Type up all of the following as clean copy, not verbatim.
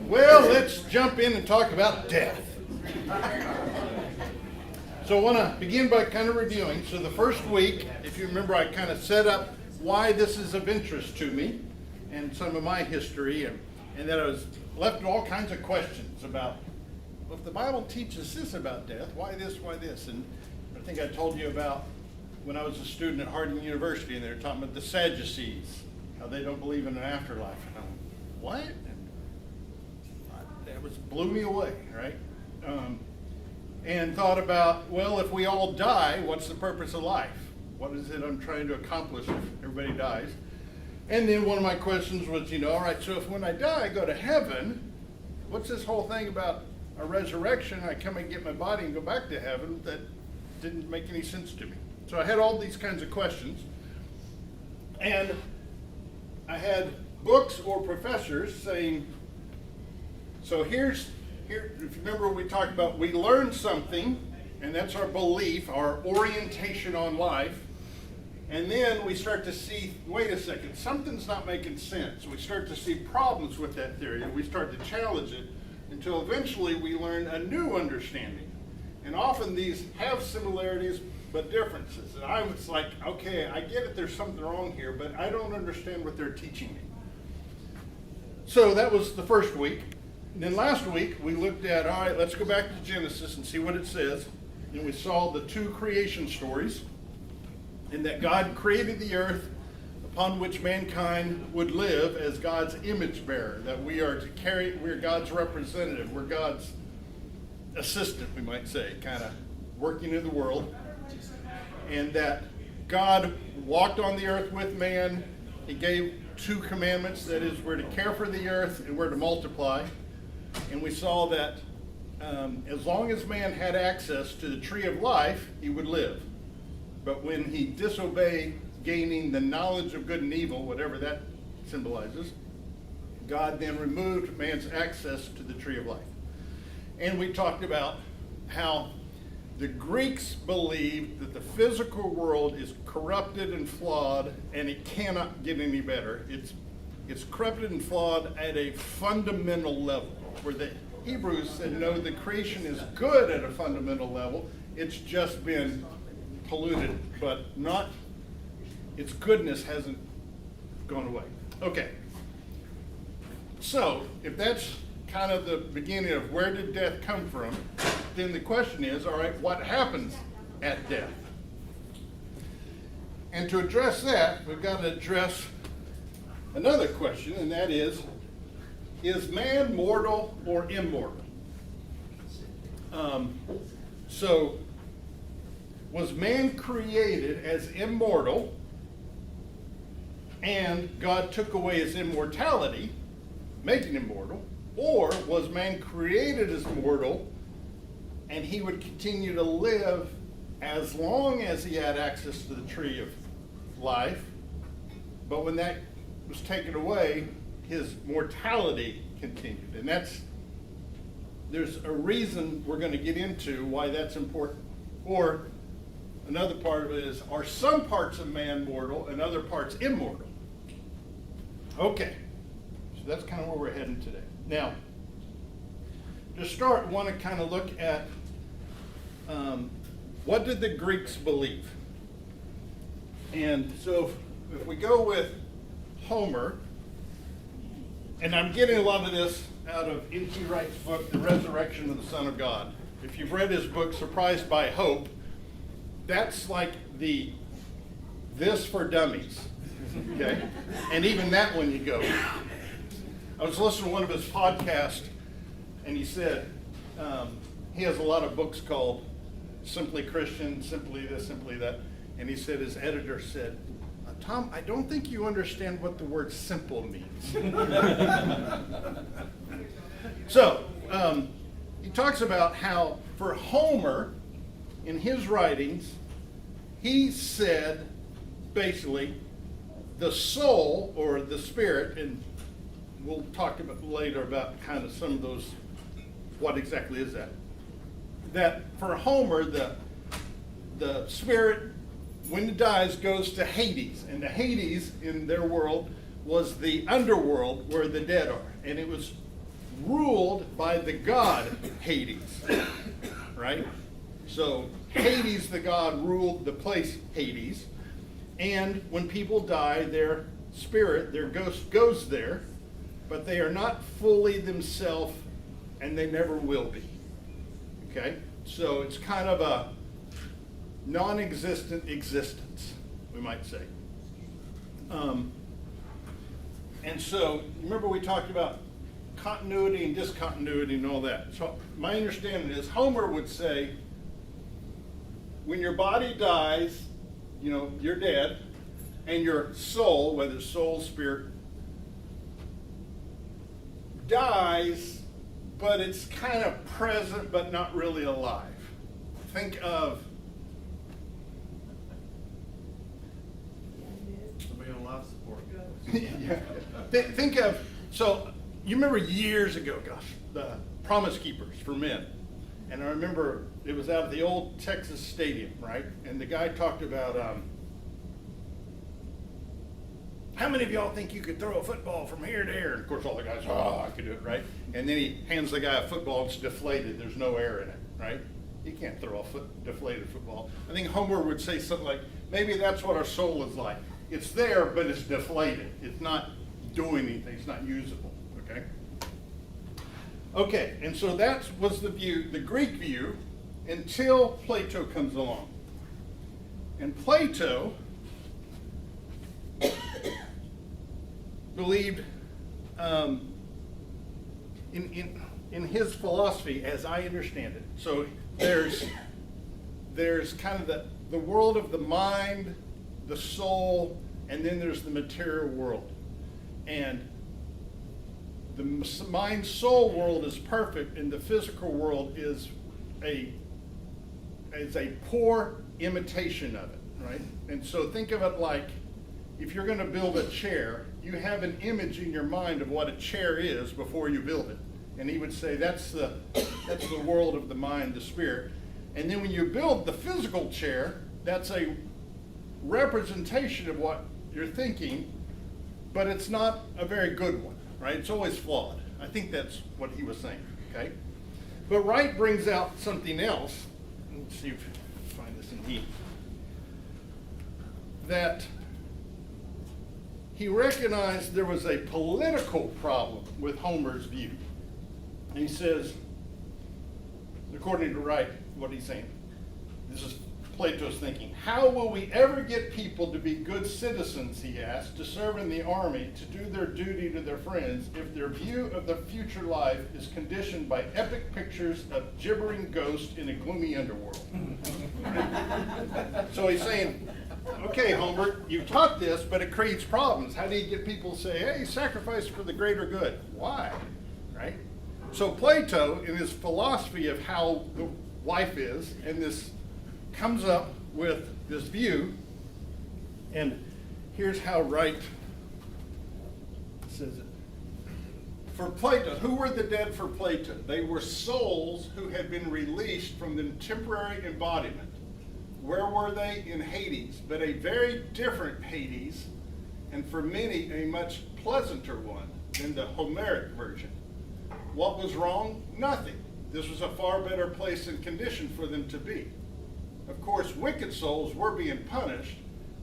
Well, let's jump in and talk about death. So I want to begin by kind of reviewing. So the first week, if you remember, I kind of set up why this is of interest to me and some of my history, and then I was left with all kinds of questions about, well, if the Bible teaches this about death, why this, why this? And I think I told you about when I was a student at Harding University, and they were talking about the Sadducees, how they don't believe in an afterlife. And I went, what? That blew me away, right? And thought about, well, if we all die, what's the purpose of life? What is it I'm trying to accomplish if everybody dies? And then one of my questions was, all right, so if when I die, I go to heaven, what's this whole thing about a resurrection? I come and get my body and go back to heaven. That didn't make any sense to me. So I had all these kinds of questions. And I had books or professors saying, so here, if you remember we talked about, we learn something, and that's our belief, our orientation on life, and then we start to see, wait a second, something's not making sense. We start to see problems with that theory, and we start to challenge it until eventually we learn a new understanding. And often these have similarities but differences. And I was like, okay, I get it, there's something wrong here, but I don't understand what they're teaching me. So that was the first week. And then last week, we looked at, all right, let's go back to Genesis and see what it says. And we saw the two creation stories, and that God created the earth upon which mankind would live as God's image bearer, that we are to carry, we're God's representative, we're God's assistant, we might say, kind of working in the world. And that God walked on the earth with man. He gave two commandments, that is, we're to care for the earth and we're to multiply. And we saw that as long as man had access to the tree of life, he would live. But when he disobeyed gaining the knowledge of good and evil, whatever that symbolizes, God then removed man's access to the tree of life. And we talked about how the Greeks believed that the physical world is corrupted and flawed, and it cannot get any better. It's corrupted and flawed at a fundamental level, where the Hebrews said, no, the creation is good at a fundamental level. It's just been polluted, but not, its goodness hasn't gone away. Okay. So, if that's kind of the beginning of where did death come from, then the question is, all right, what happens at death? And to address that, we've got to address another question, and that is man mortal or immortal? So, was man created as immortal, and God took away his immortality, making him mortal? Or was man created as mortal, and he would continue to live as long as he had access to the tree of life, but when that was taken away, his mortality continued? And there's a reason we're going to get into why that's important. Or another part of it is, are some parts of man mortal and other parts immortal? Okay, so that's kind of where we're heading today. Now, to start, I want to kind of look at what did the Greeks believe? And so if we go with Homer, and I'm getting a lot of this out of N.T. Wright's book, The Resurrection of the Son of God. If you've read his book, Surprised by Hope, that's like this for dummies, okay? And even that one you go, I was listening to one of his podcasts, and he said he has a lot of books called Simply Christian, Simply This, Simply That. And he said, his editor said, Tom, I don't think you understand what the word simple means. So, he talks about how for Homer, in his writings, he said, basically, the soul or the spirit, and we'll talk about later about kind of some of those, what exactly is that? That for Homer, the spirit, when it dies, goes to Hades. And the Hades, in their world, was the underworld where the dead are. And it was ruled by the god Hades, right? So Hades, the god, ruled the place Hades. And when people die, their spirit, their ghost goes there, but they are not fully themselves, and they never will be. Okay? So it's kind of a non-existent existence, we might say. And so, remember we talked about continuity and discontinuity and all that. So my understanding is Homer would say, when your body dies, you know, you're dead, and your soul, whether soul, spirit, dies, but it's kind of present but not really alive. Think of somebody on life support. yeah. Think of, so you remember years ago, gosh, the Promise Keepers for Men. And I remember it was out of the old Texas Stadium, right? And the guy talked about, how many of y'all think you could throw a football from here to here? And of course all the guys, oh, I could do it, right? And then he hands the guy a football, it's deflated, there's no air in it, right? You can't throw a deflated football. I think Homer would say something like, maybe that's what our soul is like. It's there, but it's deflated. It's not doing anything, it's not usable, okay? Okay, and so that was the view, the Greek view, until Plato comes along. And Plato believed in his philosophy, as I understand it. So there's kind of the world of the mind, the soul, and then there's the material world. And the mind-soul world is perfect, and the physical world is a poor imitation of it, right? And so think of it like, if you're going to build a chair, you have an image in your mind of what a chair is before you build it. And he would say that's the world of the mind, the spirit. And then when you build the physical chair, that's a representation of what you're thinking, but it's not a very good one, right? It's always flawed. I think that's what he was saying, okay? But Wright brings out something else. Let's see if I can find this in here. That he recognized there was a political problem with Homer's view. And he says, according to Wright, what he's saying, this is Plato's thinking, how will we ever get people to be good citizens, he asked, to serve in the army, to do their duty to their friends, if their view of the future life is conditioned by epic pictures of gibbering ghosts in a gloomy underworld? So he's saying, okay, Homer, you taught this, but it creates problems. How do you get people to say, hey, sacrifice for the greater good? Why? Right? So Plato, in his philosophy of how the life is, and this comes up with this view, and here's how Wright says it. For Plato, who were the dead for Plato? They were souls who had been released from the temporary embodiment. Where were they? In Hades, but a very different Hades, and for many a much pleasanter one than the Homeric version. What was wrong? Nothing. This was a far better place and condition for them to be. Of course, wicked souls were being punished,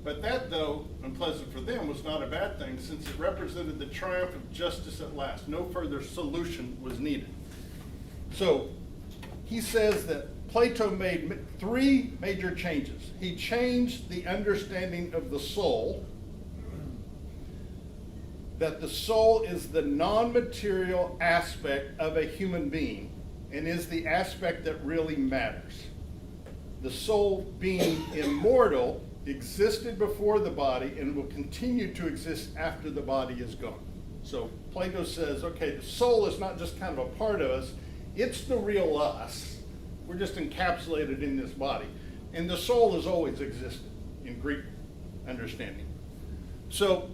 but that, though unpleasant for them, was not a bad thing, since it represented the triumph of justice at last. No further solution was needed. So he says that Plato made three major changes. He changed the understanding of the soul, that the soul is the non-material aspect of a human being and is the aspect that really matters. The soul, being immortal, existed before the body and will continue to exist after the body is gone. So Plato says, okay, the soul is not just kind of a part of us, it's the real us. We're just encapsulated in this body. And the soul has always existed in Greek understanding. So,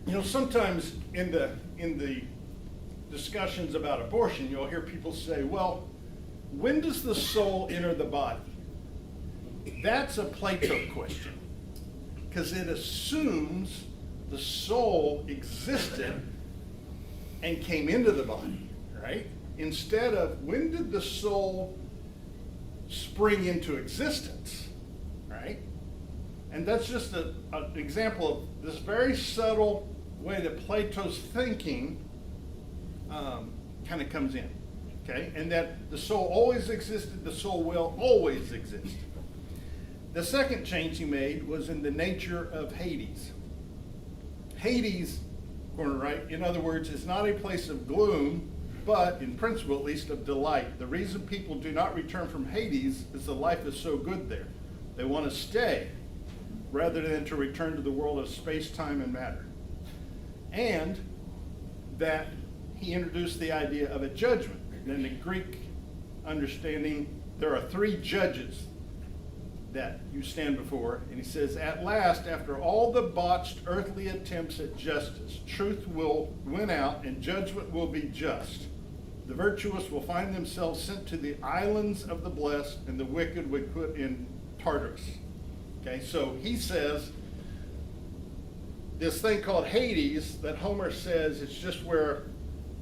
you know, sometimes in the discussions about abortion, you'll hear people say, well, when does the soul enter the body? That's a Plato question, because it assumes the soul existed and came into the body, right? Instead of when did the soul spring into existence, right? And that's just an example of this very subtle way that Plato's thinking kind of comes in, okay? And that the soul always existed, the soul will always exist. The second change he made was in the nature of Hades. Hades, according to Wright, in other words, is not a place of gloom, but in principle at least of delight. The reason people do not return from Hades is the life is so good there. They want to stay rather than to return to the world of space, time, and matter. And that he introduced the idea of a judgment. And in the Greek understanding, there are 3 judges that you stand before. And he says, at last, after all the botched earthly attempts at justice, truth will win out and judgment will be just. The virtuous will find themselves sent to the islands of the blessed, and the wicked will be put in Tartarus. Okay, so he says this thing called Hades that Homer says it's just where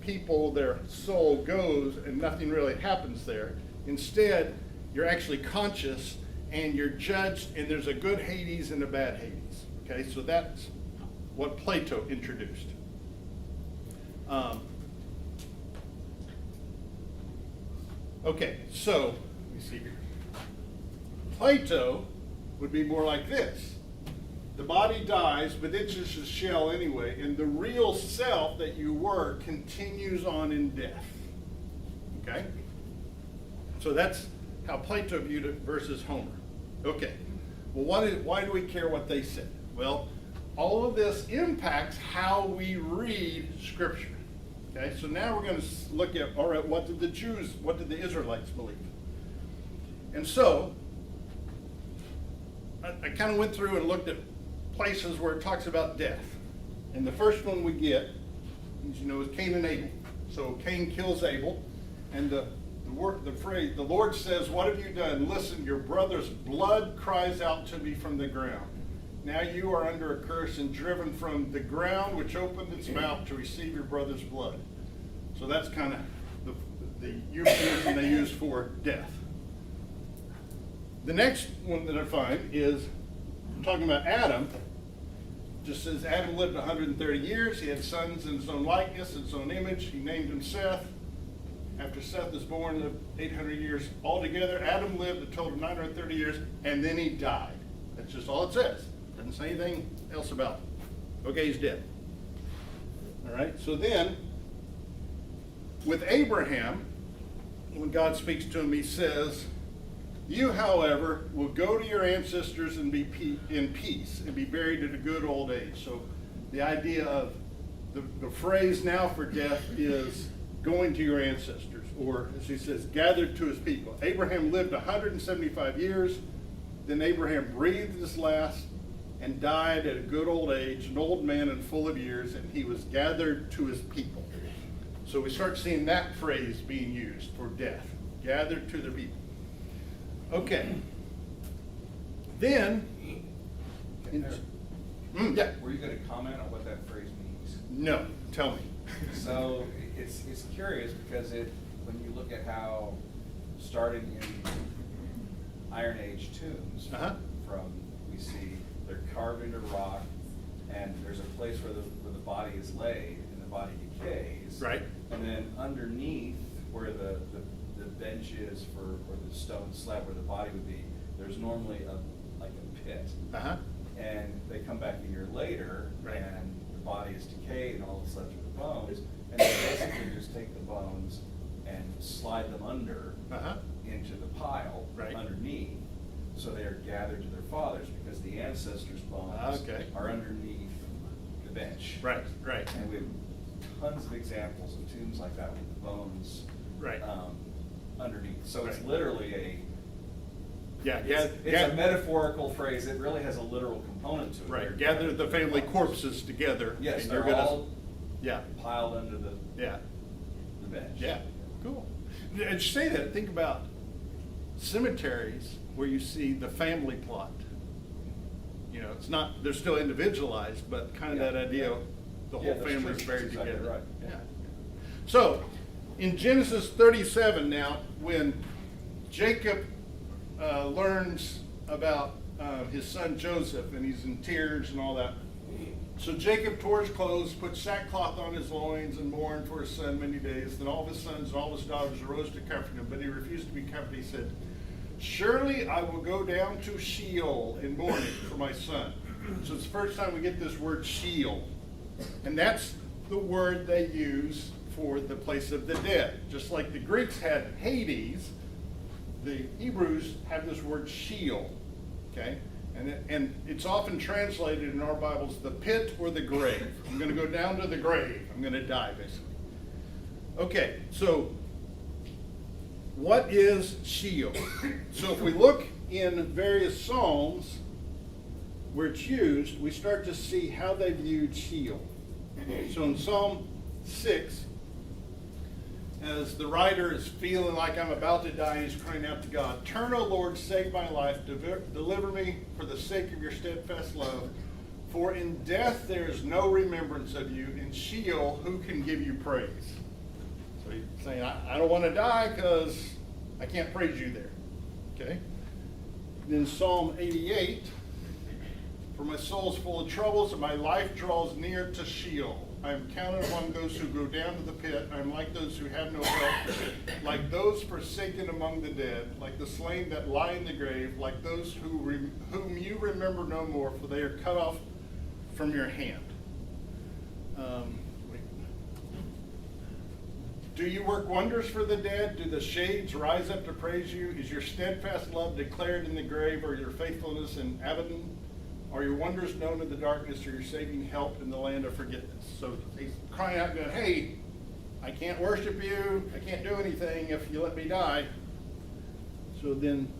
people, their soul goes and nothing really happens there. Instead, you're actually conscious and you're judged, and there's a good Hades and a bad Hades. Okay, so that's what Plato introduced. Okay, so let me see here. Plato would be more like this. The body dies, but it's just a shell anyway, and the real self that you were continues on in death. Okay? So that's how Plato viewed it versus Homer. Okay, well why do we care what they said? Well, all of this impacts how we read Scripture. Okay, so now we're going to look at, all right, what did the Israelites believe? And so, I kind of went through and looked at places where it talks about death. And the first one we get, is Cain and Abel. So Cain kills Abel, and the phrase, the Lord says, what have you done? Listen, your brother's blood cries out to me from the ground. Now you are under a curse and driven from the ground which opened its mouth to receive your brother's blood. So that's kind of the euphemism they use for death. The next one that I find is talking about Adam. Just says Adam lived 130 years. He had sons in his own likeness, in his own image. He named him Seth. After Seth was born, lived 800 years altogether. Adam lived a total of 930 years, and then he died. That's just all it says. Doesn't say anything else about him. Okay, he's dead. All right, so then, with Abraham, when God speaks to him, he says, you, however, will go to your ancestors and be in peace and be buried at a good old age. So the idea of the phrase now for death is going to your ancestors, or as he says, gathered to his people. Abraham lived 175 years. Then Abraham breathed his last and died at a good old age, an old man and full of years, and he was gathered to his people. So we start seeing that phrase being used for death, gathered to their people. Okay. Then, yeah. Were you going to comment on what that phrase means? No, tell me. So it's curious because when you look at how starting in Iron Age tombs, we see they're carved into rock, and there's a place where the body is laid and the body decays. Right. And then underneath where the bench is or the stone slab where the body would be, there's normally a pit. And they come back a year later, right, and the body is decayed and all that's left are the bones, and they basically just take the bones and slide them under into the pile underneath, so they are gathered to their fathers because the ancestors' bones are underneath the bench. Right. And we have tons of examples of tombs like that with the bones underneath. So it's literally it's a metaphorical phrase. It really has a literal component to it. Right. Gather the family corpses together. Yes, and they're all piled under the bench. Yeah. Cool. And you say that, think about cemeteries where you see the family plot. It's not, they're still individualized, but kind of that idea of the whole family's buried together. Right. Yeah. So, in Genesis 37 now, when Jacob learns about his son Joseph, and he's in tears and all that. So Jacob tore his clothes, put sackcloth on his loins, and mourned for his son many days. Then all of his sons and all his daughters arose to comfort him, but he refused to be comforted. He said, surely I will go down to Sheol in mourning for my son. So it's the first time we get this word Sheol. And that's the word they use for the place of the dead. Just like the Greeks had Hades, the Hebrews have this word Sheol. Okay? And it's often translated in our Bibles, the pit or the grave. I'm going to go down to the grave. I'm going to die, basically. Okay, so what is Sheol? So if we look in various Psalms where it's used, we start to see how they viewed Sheol. So in Psalm 6, as the writer is feeling like I'm about to die, he's crying out to God, turn, O Lord, save my life, deliver me for the sake of your steadfast love. For in death there is no remembrance of you. In Sheol, who can give you praise? So he's saying, I don't want to die because I can't praise you there. Okay? Then Psalm 88, for my soul is full of troubles, and my life draws near to Sheol. I am counted among those who go down to the pit. I am like those who have no help, like those forsaken among the dead, like the slain that lie in the grave, like those whom you remember no more, for they are cut off from your hand. Do you work wonders for the dead? Do the shades rise up to praise you? Is your steadfast love declared in the grave, or your faithfulness in Abaddon? Are your wonders known in the darkness, or your saving help in the land of forgiveness? So he's crying out, going, hey, I can't worship you. I can't do anything if you let me die. So then,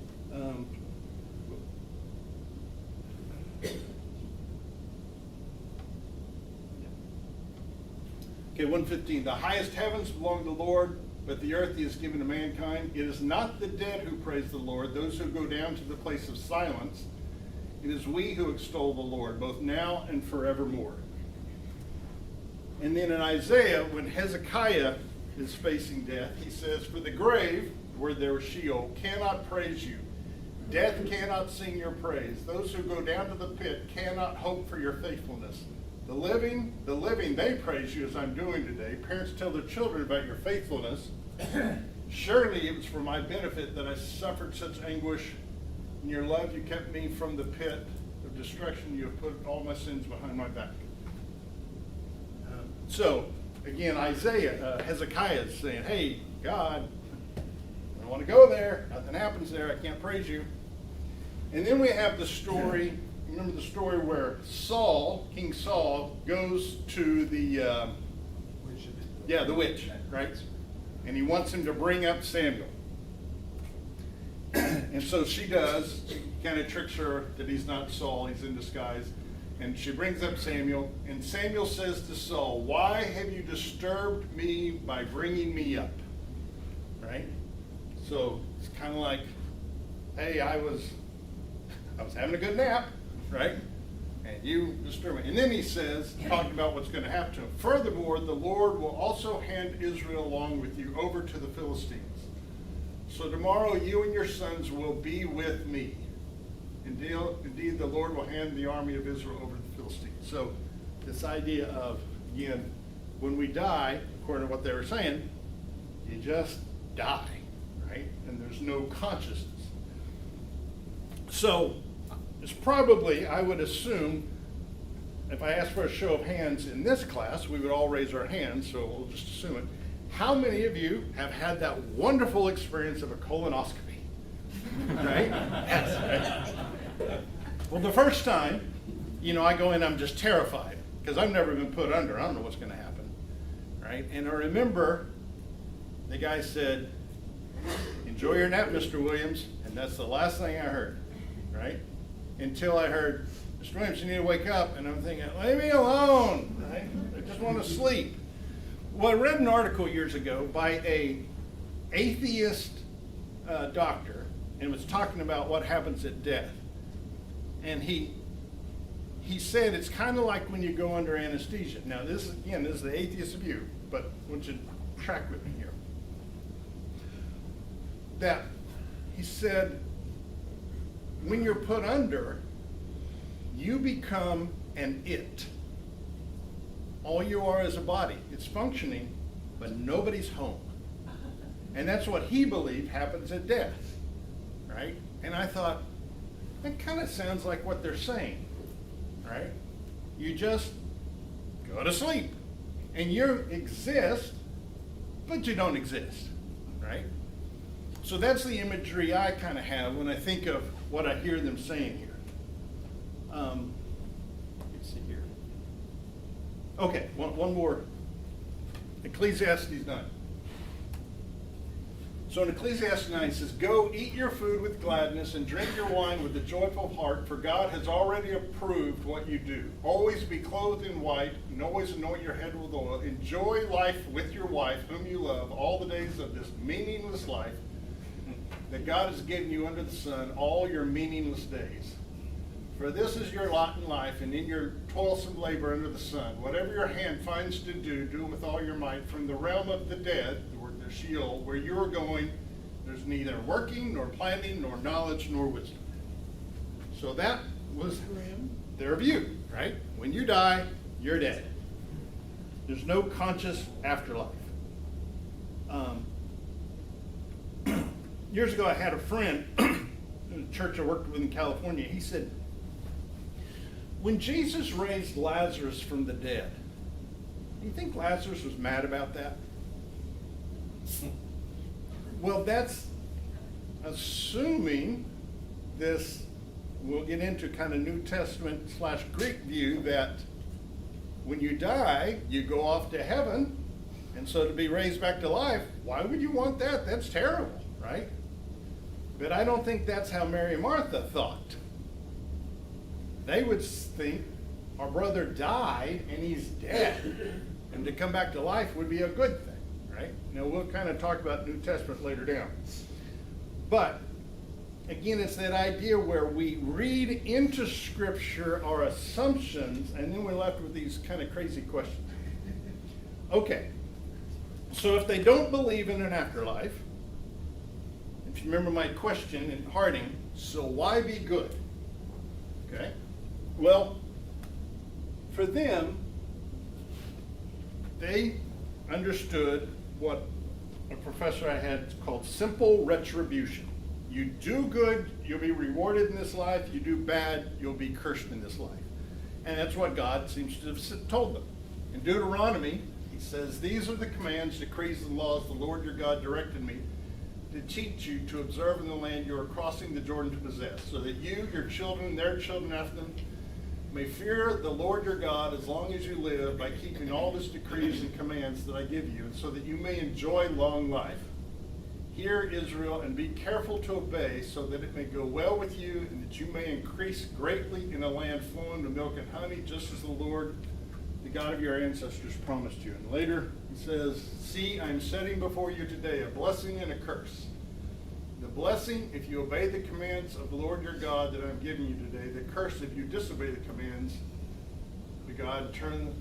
okay, 115. The highest heavens belong to the Lord, but the earth he has given to mankind. It is not the dead who praise the Lord, those who go down to the place of silence. It is we who extol the Lord, both now and forevermore. And then in Isaiah, when Hezekiah is facing death, he says, for the grave, where there was Sheol, cannot praise you. Death cannot sing your praise. Those who go down to the pit cannot hope for your faithfulness. The living, they praise you as I'm doing today. Parents tell their children about your faithfulness. Surely it was for my benefit that I suffered such anguish. In your love, you kept me from the pit of destruction. You have put all my sins behind my back. So, again, Hezekiah is saying, hey, God, I don't want to go there. Nothing happens there. I can't praise you. And then we have the story, remember the story where King Saul, goes to the witch, right? And he wants him to bring up Samuel. And so she does. She kind of tricks her that he's not Saul, he's in disguise. And she brings up Samuel, and Samuel says to Saul, why have you disturbed me by bringing me up? Right? So it's kind of like, hey, I was having a good nap, right? And you disturbed me. And then he says, talking about what's going to happen to him. Furthermore, the Lord will also hand Israel along with you over to the Philistines. So tomorrow you and your sons will be with me. Indeed, the Lord will hand the army of Israel over to the Philistines. So this idea of, again, when we die, according to what they were saying, you just die, right? And there's no consciousness. So it's probably, I would assume, if I asked for a show of hands in this class, we would all raise our hands, so we'll just assume it. How many of you have had that wonderful experience of a colonoscopy? Right? Yes. Right? Well, the first time, I go in, I'm just terrified because I've never been put under. I don't know what's going to happen. Right? And I remember the guy said, enjoy your nap, Mr. Williams. And that's the last thing I heard. Right? Until I heard, Mr. Williams, you need to wake up. And I'm thinking, leave me alone. Right? I just want to sleep. Well, I read an article years ago by a atheist doctor, and it was talking about what happens at death. And he said it's kind of like when you go under anesthesia. Now, this is the atheist view, but I want you to track with me here. That he said, when you're put under, you become an it. All you are is a body. It's functioning, but nobody's home. And that's what he believed happens at death, right? And I thought, that kind of sounds like what they're saying, right? You just go to sleep, and you exist, but you don't exist, right? So that's the imagery I kind of have when I think of what I hear them saying here. Let's see here. Okay, one more. Ecclesiastes 9. So in Ecclesiastes 9 it says, "Go eat your food with gladness and drink your wine with a joyful heart, for God has already approved what you do. Always be clothed in white, and always anoint your head with oil. Enjoy life with your wife, whom you love, all the days of this meaningless life that God has given you under the sun, all your meaningless days. For this is your lot in life, and in your toilsome labor under the sun. Whatever your hand finds to do, do it with all your might. From the realm of the dead, the Sheol, where you are going, there's neither working, nor planning, nor knowledge, nor wisdom." So that was their view, right? When you die, you're dead. There's no conscious afterlife. Years ago, I had a friend in a church I worked with in California. He said, when Jesus raised Lazarus from the dead, do you think Lazarus was mad about that? Well, that's assuming this, we'll get into kind of New Testament / Greek view that when you die, you go off to heaven, and so to be raised back to life, why would you want that? That's terrible, right? But I don't think that's how Mary and Martha thought. They would think our brother died and he's dead, and to come back to life would be a good thing. Right? Now we'll kind of talk about New Testament later down. But again, it's that idea where we read into Scripture our assumptions, and then we're left with these kind of crazy questions. Okay, so if they don't believe in an afterlife, if you remember my question in Harding, so why be good? Okay, well, for them, they understood what a professor I had called simple retribution. You do good, you'll be rewarded in this life. You do bad, you'll be cursed in this life. And that's what God seems to have told them. In Deuteronomy, he says, "These are the commands, decrees, and laws the Lord your God directed me to teach you to observe in the land you are crossing the Jordan to possess, so that you, your children, their children after them, may fear the Lord your God as long as you live by keeping all his decrees and commands that I give you, and so that you may enjoy long life. Hear, Israel, and be careful to obey, so that it may go well with you, and that you may increase greatly in a land flowing with milk and honey, just as the Lord, the God of your ancestors, promised you." And later he says, "See, I am setting before you today a blessing and a curse. The blessing, if you obey the commands of the Lord your God that I'm giving you today. The curse, if you disobey the commands of God, turn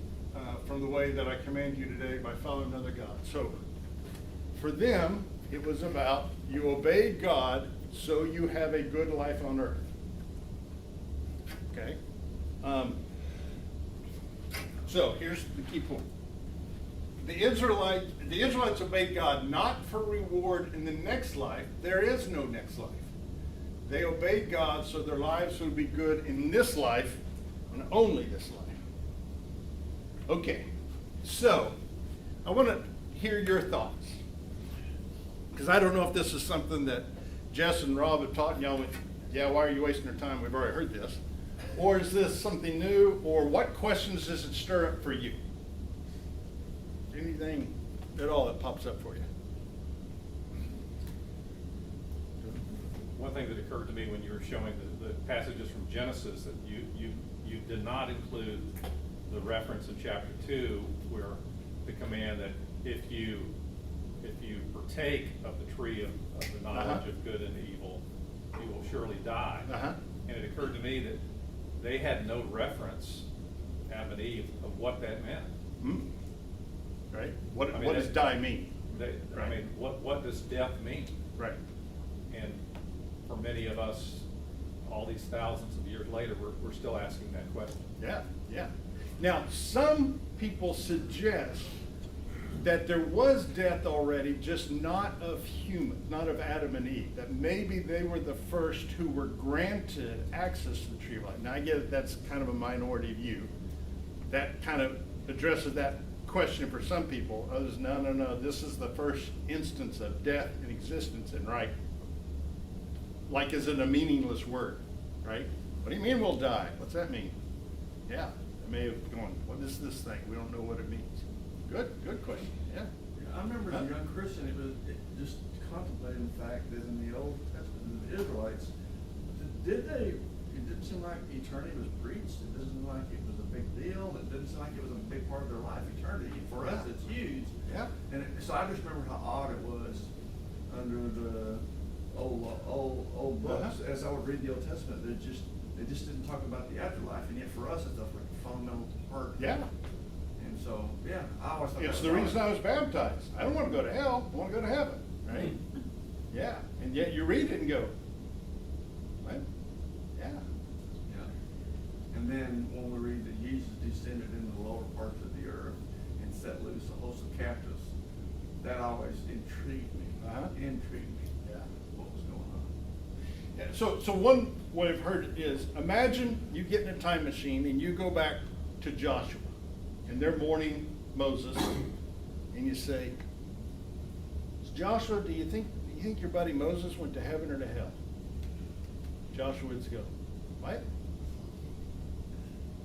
from the way that I command you today by following another God." So for them, it was about you obey God so you have a good life on earth. Okay? So here's the key point. The Israelites obeyed God not for reward in the next life. There is no next life. They obeyed God so their lives would be good in this life and only this life. Okay, so I want to hear your thoughts, because I don't know if this is something that Jess and Rob have taught, and y'all went, "Yeah, why are you wasting your time? We've already heard this." Or is this something new, or what questions does it stir up for you? Anything at all that pops up for you? One thing that occurred to me when you were showing the passages from Genesis, that you did not include the reference in chapter 2 where the command that if you partake of the tree of the knowledge of good and evil, you will surely die. And it occurred to me that they had no reference, Adam and Eve, of what that meant. Right? What does die mean? I Right. mean, what does death mean? Right. And for many of us, all these thousands of years later, we're still asking that question. Yeah, yeah. Now, some people suggest that there was death already, just not of humans, not of Adam and Eve. That maybe they were the first who were granted access to the tree of life. Now, I get it, that's kind of a minority view. That kind of addresses that question for some people. Others, no, this is the first instance of death in existence, and right, like, is it a meaningless word, right? What do you mean we'll die? What's that mean? Yeah, I may have gone, what is this thing? We don't know what it means. Good question, yeah. I remember as a young Christian, it just contemplating the fact that in the Old Testament, the Israelites, it didn't seem like eternity was breached. It didn't seem like it was a big deal. It didn't seem like it was a big part of their life, eternity. For us, it's huge. Yeah. And so I just remember how odd it was under the old books. As I would read the Old Testament, they just didn't talk about the afterlife, and yet for us, it's like a fundamental part. Yeah. And so, yeah, I always thought It's that the was reason odd. I was baptized. I don't want to go to hell, I want to go to heaven, right? Yeah, and yet you read it and go, what? Yeah. Yeah. And then when we read that Jesus descended into the lower parts of the earth and set loose a host of captives, that always intrigued me. Intrigued me. Yeah. What was going on? Yeah, so one way I've heard is, imagine you get in a time machine and you go back to Joshua, and they're mourning Moses, and you say, Joshua, do you think your buddy Moses went to heaven or to hell? Joshua would go, what?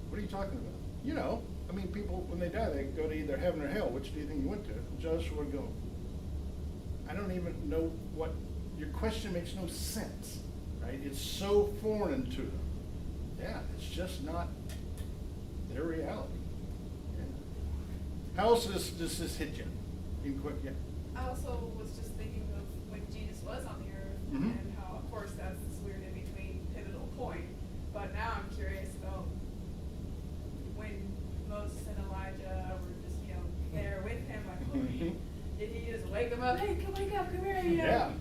What are you talking about? You know, I mean, people, when they die, they go to either heaven or hell. Which do you think you went to? And Joshua would go, I don't even know what, your question makes no sense, right? It's so foreign to them. Yeah, it's just not their reality. Yeah. How else does this hit you? In quick, yeah. I also was just thinking of when Jesus was on the earth Mhm. and how, of course, that's this weird in between pivotal point. But now I'm curious about when Moses and Elijah were just, there with him. Like, Mhm. did he just wake them up? Hey, wake up, come here, Yeah.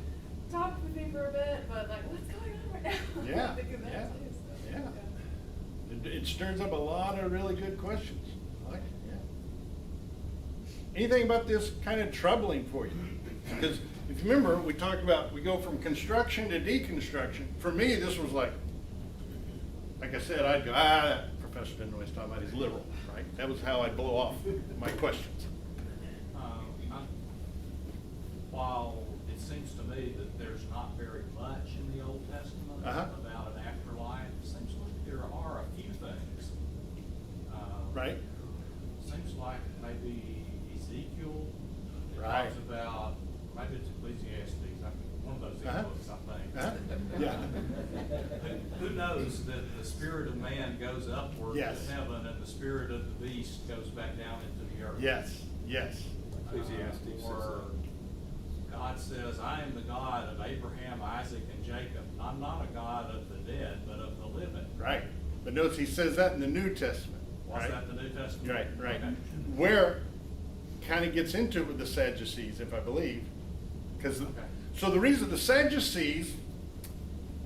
talk with me for a bit. But like, what's going on right now? Yeah, I'm thinking that yeah, too, so, yeah. It stirs up a lot of really good questions. I like it, yeah. Anything about this kind of troubling for you? Because if you remember, we talked about, we go from construction to deconstruction. For me, this was like I said, I'd go, that professor didn't know what he's talking about, he's liberal, right? That was how I'd blow off my questions. While it seems to me that there's not very much in the Old Testament about an afterlife, it seems like there are a few things. Right? Seems like maybe Ezekiel Right. talks about, maybe it's Ecclesiastes, one of those books, I think. Yeah. Who knows that the spirit of man goes upward Yes. to heaven and the spirit of the beast goes back down into the earth? Yes. Ecclesiastes says Or God says, I am the God of Abraham, Isaac, and Jacob. I'm not a God of the dead, but of the living. Right. But notice he says that in the New Testament. Was right? that the New Testament? Right. Okay. Where kind of gets into it with the Sadducees, if I believe. So the reason the Sadducees,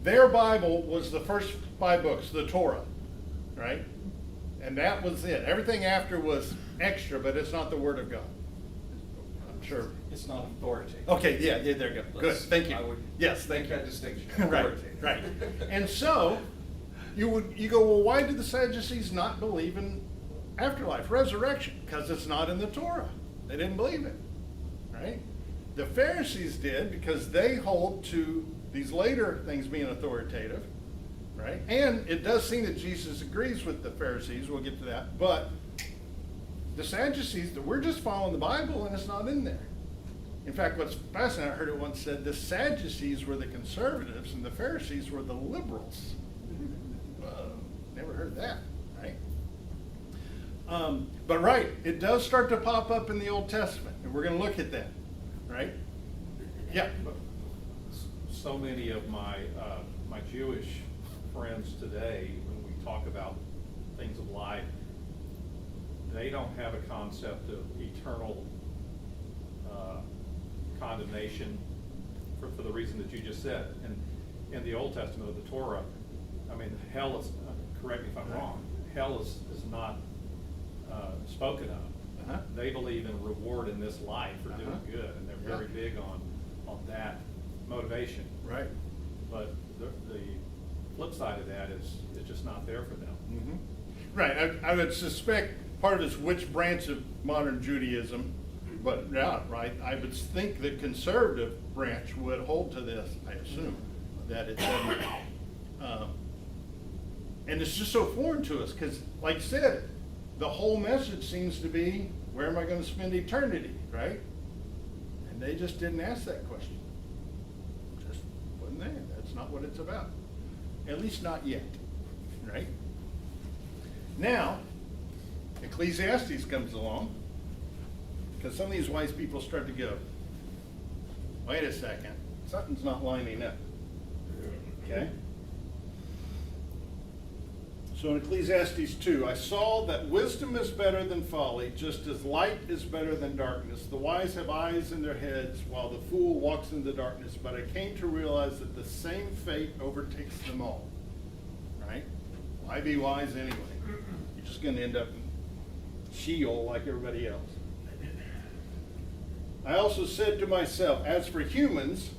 their Bible was the first 5 books, the Torah, right? And that was it. Everything after was extra, but it's not the Word of God. I'm sure. It's not authoritative. Okay, yeah, there you go. Good, thank you. I would Yes, thank make you. that distinction. Right, Authoritative. right. And so, you go, well, why did the Sadducees not believe in afterlife, resurrection? Because it's not in the Torah. They didn't believe it, right? The Pharisees did because they hold to these later things being authoritative, right? And it does seem that Jesus agrees with the Pharisees. We'll get to that. But the Sadducees, we're just following the Bible and it's not in there. In fact, what's fascinating, I heard it once said, the Sadducees were the conservatives and the Pharisees were the liberals. Whoa, never heard that, right? But right, it does start to pop up in the Old Testament, and we're going to look at that, right? Yeah. So many of my Jewish friends today, when we talk about things of life, they don't have a concept of eternal condemnation for the reason that you just said. And in the Old Testament of the Torah, I mean, hell is, correct me if I'm wrong, hell is not spoken of. Uh-huh. They believe in reward in this life for doing Uh-huh. good, and they're very Yeah. big on that motivation. Right. But the flip side of that is it's just not there for them. Mm-hmm. Right, I would suspect part of it's which branch of modern Judaism, but yeah, right, I would think the conservative branch would hold to this, I assume, that it doesn't. And it's just so foreign to us, because like I said, the whole message seems to be, where am I going to spend eternity, right? And they just didn't ask that question. Just wasn't there. That's not what it's about. At least not yet, right? Now, Ecclesiastes comes along, because some of these wise people start to go, wait a second, something's not lining up. Okay? So in Ecclesiastes 2, I saw that wisdom is better than folly, just as light is better than darkness. The wise have eyes in their heads, while the fool walks in the darkness. But I came to realize that the same fate overtakes them all. Right? Why be wise anyway? You're just going to end up in Sheol like everybody else. I also said to myself, as for humans,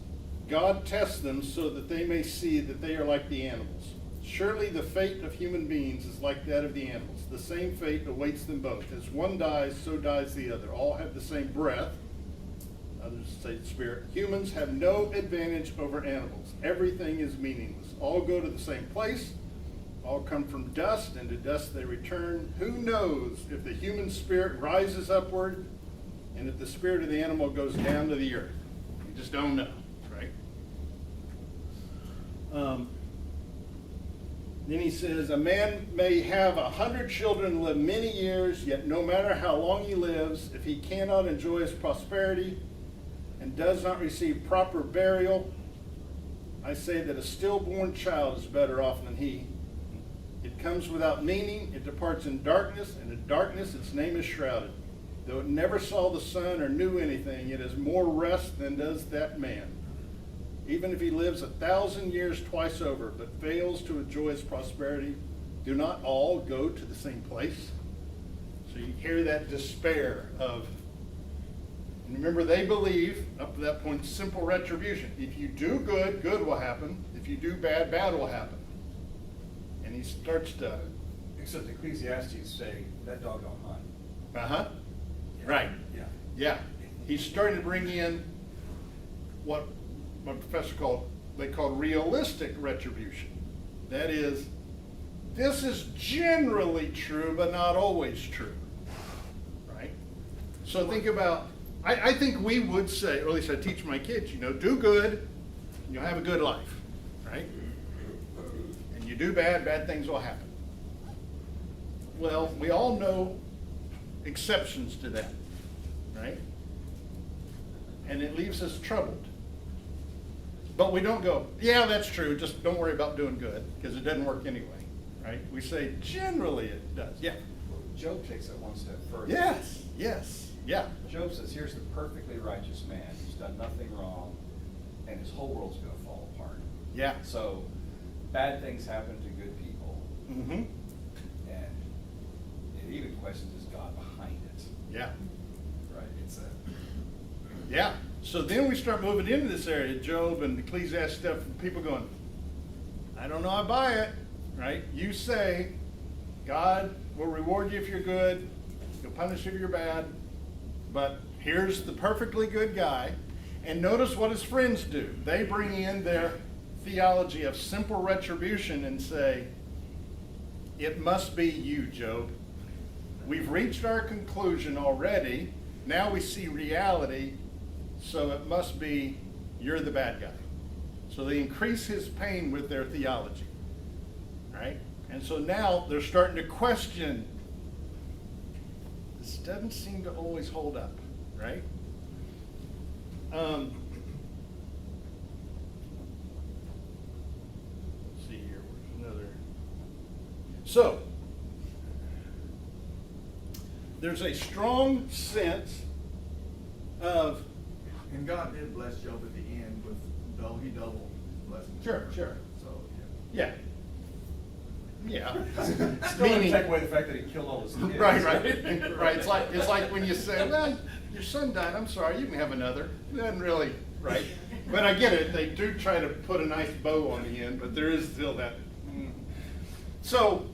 God tests them so that they may see that they are like the animals. Surely the fate of human beings is like that of the animals. The same fate awaits them both. As one dies, so dies the other. All have the same breath. Others say spirit. Humans have no advantage over animals. Everything is meaningless. All go to the same place. All come from dust, and to dust they return. Who knows if the human spirit rises upward and if the spirit of the animal goes down to the earth? You just don't know, right? Then he says, a man may have 100 children and live many years, yet no matter how long he lives, if he cannot enjoy his prosperity and does not receive proper burial, I say that a stillborn child is better off than he. It comes without meaning, it departs in darkness, and in darkness its name is shrouded. Though it never saw the sun or knew anything, it has more rest than does that man. Even if he lives 1,000 years twice over, but fails to enjoy his prosperity, do not all go to the same place? So you hear that despair of, and remember they believe, up to that point, simple retribution. If you do good, good will happen. If you do bad, bad will happen. And he starts to, Except Ecclesiastes say, that dog don't hunt. uh-huh, right. Yeah. Yeah, he's starting to bring in what my professor called realistic retribution. That is, this is generally true, but not always true, right? So think about, I think we would say, or at least I teach my kids, do good, and you'll have a good life, right? And you do bad, bad things will happen. Well, we all know exceptions to that, right? And it leaves us troubled. But we don't go, yeah, that's true, just don't worry about doing good, because it doesn't work anyway, right? We say, generally it does, yeah. Job takes it one step further. Yes, yeah. Job says, here's the perfectly righteous man who's done nothing wrong, and his whole world's going to fall apart. Yeah. So bad things happen to good people, Mm-hmm. and it even questions, is God behind it? Yeah. Right? It's a... Yeah. So then we start moving into this area, Job and Ecclesiastes stuff, and people going, I don't know, I buy it, right? You say, God will reward you if you're good, he'll punish you if you're bad, but here's the perfectly good guy. And notice what his friends do. They bring in their theology of simple retribution and say, it must be you, Job. We've reached our conclusion already. Now we see reality. So it must be, you're the bad guy. So they increase his pain with their theology, right? And so now they're starting to question, this doesn't seem to always hold up, right? Let's see here, where's another? So, there's a strong sense of And God did bless Job at the end with, though he doubled blessing. Sure, sure. So, Yeah. Yeah. Still doesn't take away the fact that he killed all his kids. Right, right, right. It's like when you say, well, your son died, I'm sorry, you can have another. It doesn't really, right? But I get it, they do try to put a nice bow on the end, but there is still that. So,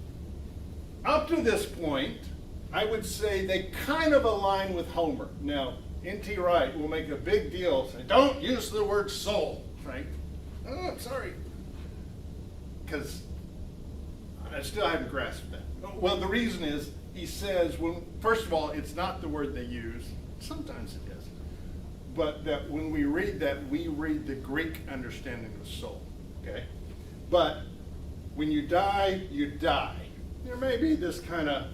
up to this point, I would say they kind of align with Homer. Now, N.T. Wright will make a big deal, say, don't use the word soul, right? Oh, I'm sorry. Because I still haven't grasped that. Well, the reason is, he says, first of all, it's not the word they use. Sometimes it is. But that when we read that, we read the Greek understanding of soul, okay? But when you die, you die. There may be this kind of,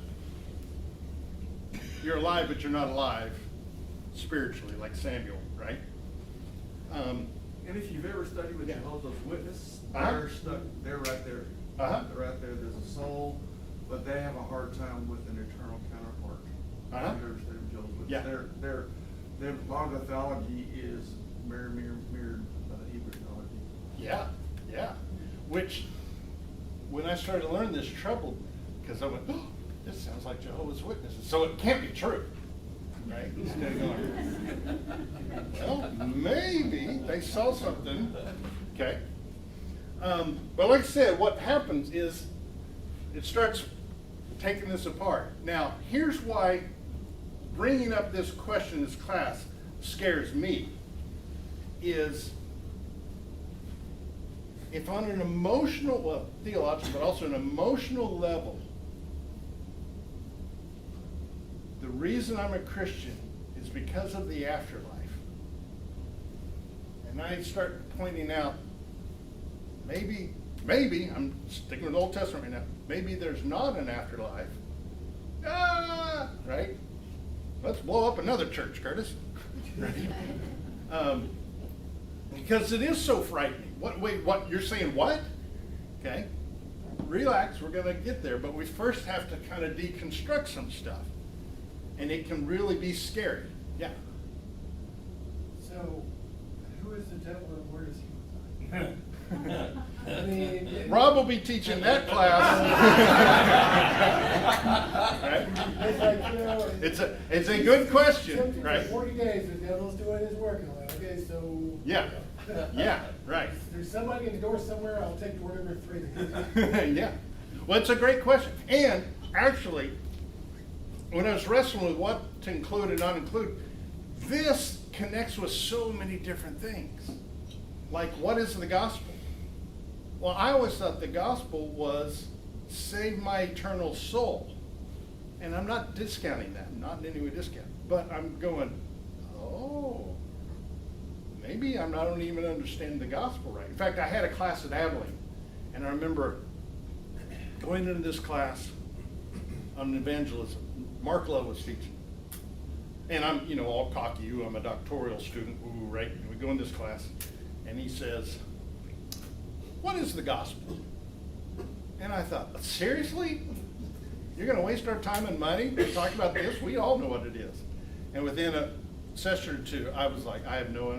you're alive, but you're not alive spiritually, like Samuel, right? And if you've ever studied with Yeah. Jehovah's Witness, Uh-huh. they're stuck, they're right there. Uh-huh. They're right there, there's a soul, but they have a hard time with an eternal counterpart. Uh-huh. If you've ever studied Jehovah's Witness. Yeah. A lot of the theology is mirrored Hebrew theology. Yeah, yeah. Which, when I started to learn this, troubled me, because I went, oh, this sounds like Jehovah's Witnesses, so it can't be true, right? Instead of going, well, maybe they saw something, okay? But like I said, what happens is it starts taking this apart. Now, here's why bringing up this question in this class scares me, is if on an emotional, well, theological, but also an emotional level, the reason I'm a Christian is because of the afterlife. And I start pointing out, maybe, I'm sticking with the Old Testament right now, maybe there's not an afterlife. Right? Let's blow up another church, Curtis. Because it is so frightening. Wait, what? You're saying what? Okay. Relax, we're going to get there, but we first have to kind of deconstruct some stuff. And it can really be scary. Yeah. So, who is the devil and where does he reside? I mean, Rob will be teaching that class. Right? it's like, you know, It's a good question, tempted for right? 40 days, the devil's doing his work. I'm like, okay, so. Yeah. Yeah, right. There's somebody in the door somewhere, I'll take door number 3. Yeah. Well, it's a great question. And actually, when I was wrestling with what to include and not include, this connects with so many different things. Like, what is the gospel? Well, I always thought the gospel was save my eternal soul. And I'm not discounting that, not in any way discounting. But I'm going, oh, maybe I'm not even understanding the gospel right. In fact, I had a class at Abilene, and I remember going into this class on evangelism. Mark Love was teaching. And I'm, all cocky, I'm a doctoral student, right? And we go in this class, and he says, what is the gospel? And I thought, seriously? You're going to waste our time and money to talk about this? We all know what it is. And within a session or two, I was like, I have no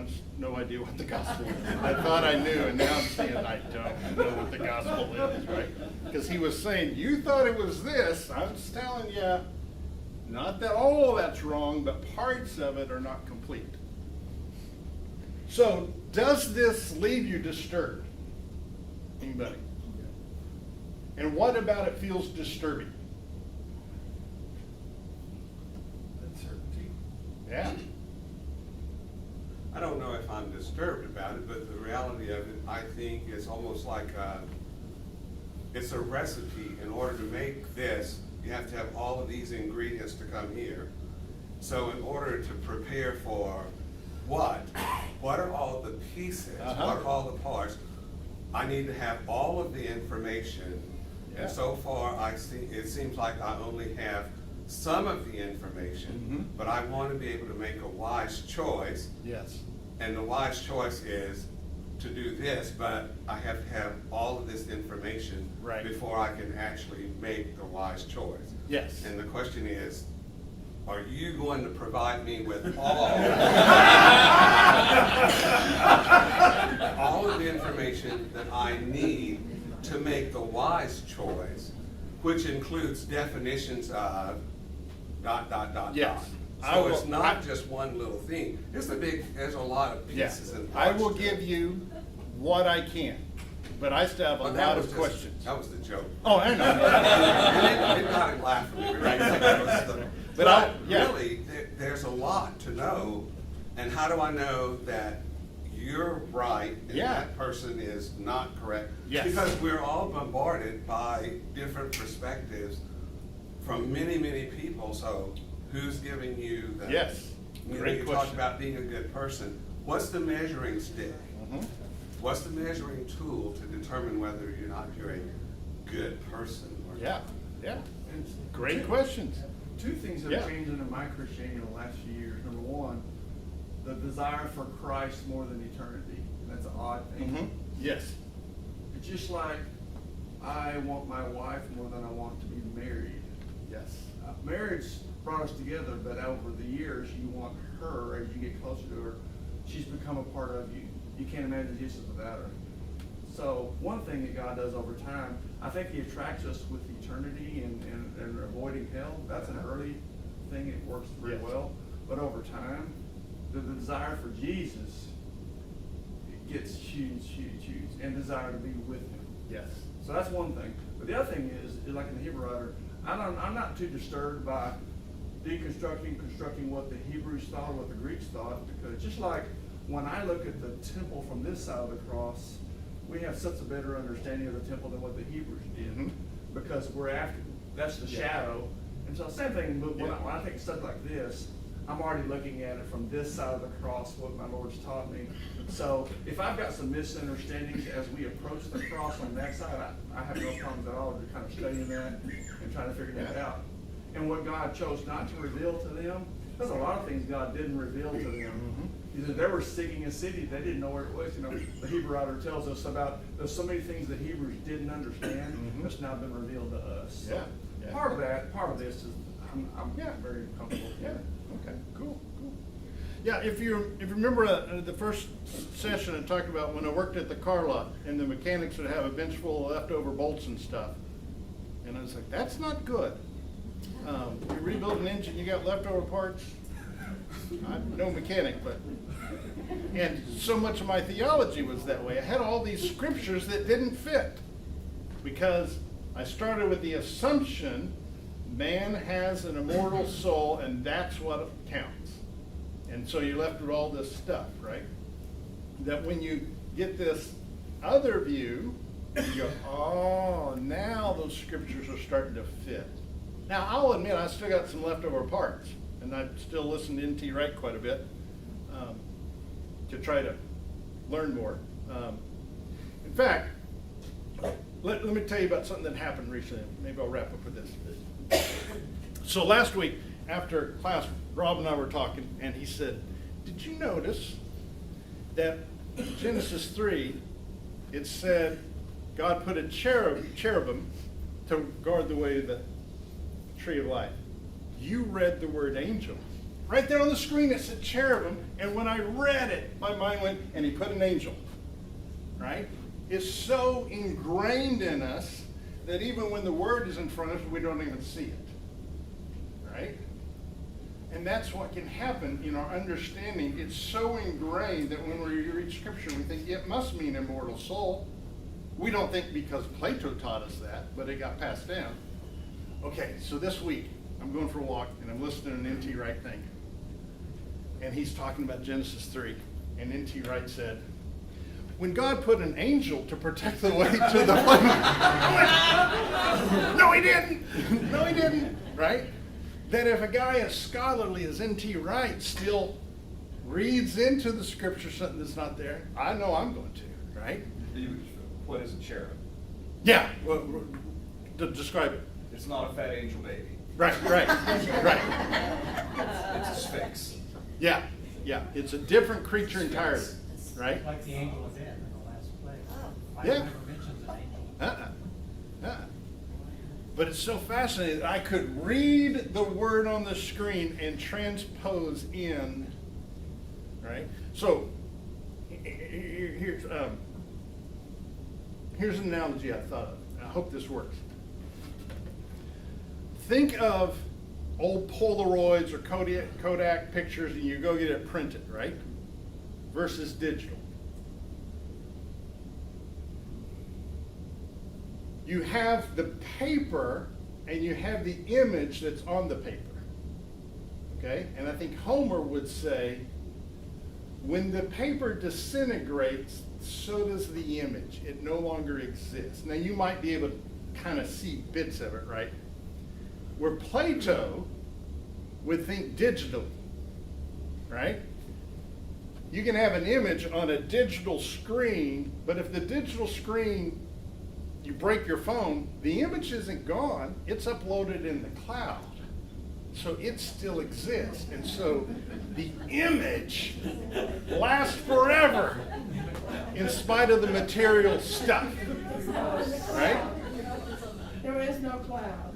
idea what the gospel is. I thought I knew, and now I'm saying I don't know what the gospel is, right? Because he was saying, you thought it was this. I'm just telling you, not that all of that's wrong, but parts of it are not complete. So, does this leave you disturbed? Anybody? And what about it feels disturbing? Uncertainty. Yeah. I don't know if I'm disturbed about it, but the reality of it, I think, is almost like it's a recipe. In order to make this, you have to have all of these ingredients to come here. So in order to prepare for what are all the pieces, Uh-huh. what are all the parts, I need to have all of the information. Yeah. And so far, it seems like I only have some of the information, Mhm. but I want to be able to make a wise choice. Yes. And the wise choice is to do this, but I have to have all of this information Right. before I can actually make the wise choice. Yes. And the question is, are you going to provide me with all of the information that I need to make the wise choice, which includes definitions of ... Yes. I So will- it's not just one little thing. There's a lot of Yeah, pieces and I parts. will to give it. you what I can, but I still have a But that lot was of just- questions. That was the joke. Oh, I know. It got him laughing. Right. But But I- yeah. really, there's a lot to know, and how do I know that you're right and Yeah. that person is not correct? Yes. Because we're all bombarded by different perspectives from many, many people, so who's giving you the? Yes. You know, Great you question. talk about being a good person. What's the measuring stick? Mhm. What's the measuring tool to determine whether or not you're a good person or Yeah, not? yeah. And Great two- questions. Two things Yeah. have changed in my Christianity in the last few years. Number one, the desire for Christ more than eternity. That's an odd thing. Mhm. Yes. It's just like I want my wife more than I want to be married. Yes. Marriage brought us together, but over the years, you want her, as you get closer to her, she's become a part of you. You can't imagine Jesus without her. So one thing that God does over time, I think He attracts us with eternity and avoiding hell. That's an early thing, it works very Yes. well. But over time, the desire for Jesus, it gets huge, and desire to be with Him. Yes. So that's one thing. But the other thing is like in the Hebrew writer, I'm not too disturbed by constructing what the Hebrews thought or what the Greeks thought, because just like when I look at the temple from this side of the cross, we have such a better understanding of the temple than what the Hebrews did, Mhm. because that's the Yeah. shadow. And so same thing, but when Yeah. I take stuff like this, I'm already looking at it from this side of the cross, what my Lord's taught me. So if I've got some misunderstandings as we approach the cross on that side, I have no problems at all to kind of studying that and trying to figure that Yeah. out. And what God chose not to reveal to them, there's a lot of things God didn't reveal to them. Either they were seeking a city, they didn't know where it was. You know, the Hebrew writer tells us about, there's so many things that Hebrews didn't understand that's now been revealed to us. So Yeah, yeah. part of this is, I'm very comfortable with Yeah, that. okay, cool. Yeah, if you remember the first session, I talked about when I worked at the car lot and the mechanics would have a bench full of leftover bolts and stuff. And I was like, that's not good. You rebuild an engine, you got leftover parts. I'm no mechanic, but, and so much of my theology was that way. I had all these scriptures that didn't fit because I started with the assumption man has an immortal soul and that's what counts. And so you're left with all this stuff, right? That when you get this other view, you go, oh, now those scriptures are starting to fit. Now, I'll admit I still got some leftover parts, and I still listen to N.T. Wright quite a bit to try to learn more. In fact, let me tell you about something that happened recently. Maybe I'll wrap up with this. So last week, after class, Rob and I were talking, and he said, did you notice that in Genesis 3, it said God put a cherubim to guard the way of the tree of life? You read the word angel. Right there on the screen it said cherubim, and when I read it, my mind went, and he put an angel. Right? It's so ingrained in us that even when the word is in front of us, we don't even see it. Right? And that's what can happen in our understanding. It's so ingrained that when we read Scripture, we think it must mean immortal soul. We don't think because Plato taught us that, but it got passed down. Okay, so this week, I'm going for a walk, and I'm listening to an N.T. Wright thing. And he's talking about Genesis 3. And N.T. Wright said, when God put an angel to protect the way to the planet. No, he didn't. No, he didn't. Right? That if a guy as scholarly as N.T. Wright still reads into the scripture something that's not there, I know I'm going to, right? What is a cherub? Yeah, well, describe it. It's not a fat angel baby. Right. It's a sphinx. Yeah, it's a different creature entirely, right? Like the angel of death in the last play. Yeah. Bible never mentions an angel. But it's so fascinating that I could read the word on the screen and transpose in, right? So here's an analogy I thought of. I hope this works. Think of old Polaroids or Kodak pictures and you go get it printed, right? Versus digital. You have the paper and you have the image that's on the paper. Okay? And I think Homer would say, when the paper disintegrates, so does the image. It no longer exists. Now you might be able to kind of see bits of it, right? Where Plato would think digitally, right? You can have an image on a digital screen, but if the digital screen, you break your phone, the image isn't gone, it's uploaded in the cloud. So it still exists. And so the image lasts forever in spite of the material stuff, right? There is no cloud.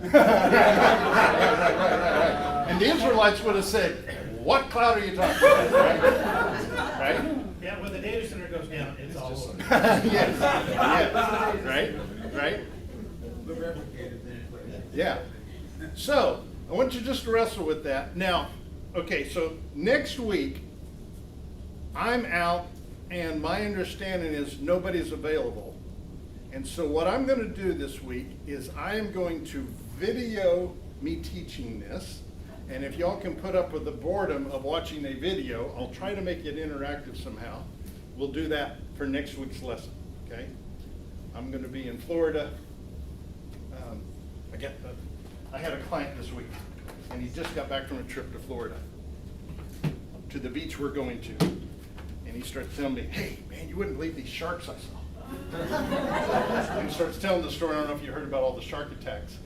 And the Israelites would have said, what cloud are you talking about, right? Right? Yeah, when the data center goes down, it's all over. Yes, right, right? Yeah. So, I want you just to wrestle with that. Now, okay, so next week, I'm out, and my understanding is nobody's available. And so what I'm going to do this week is I am going to video me teaching this. And if y'all can put up with the boredom of watching a video, I'll try to make it interactive somehow. We'll do that for next week's lesson, okay? I'm going to be in Florida. I had a client this week, and he just got back from a trip to Florida, to the beach we're going to. And he starts telling me, hey, man, you wouldn't believe these sharks I saw. And he starts telling the story. I don't know if you heard about all the shark attacks.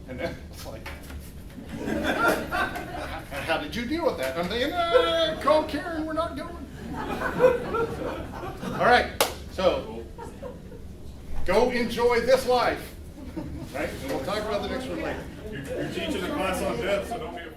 And then it's like, how did you deal with that? I'm thinking, call Karen, we're not going. All right, so go enjoy this life, right? And we'll talk about the next one later. You're teaching a class on death, so don't be afraid.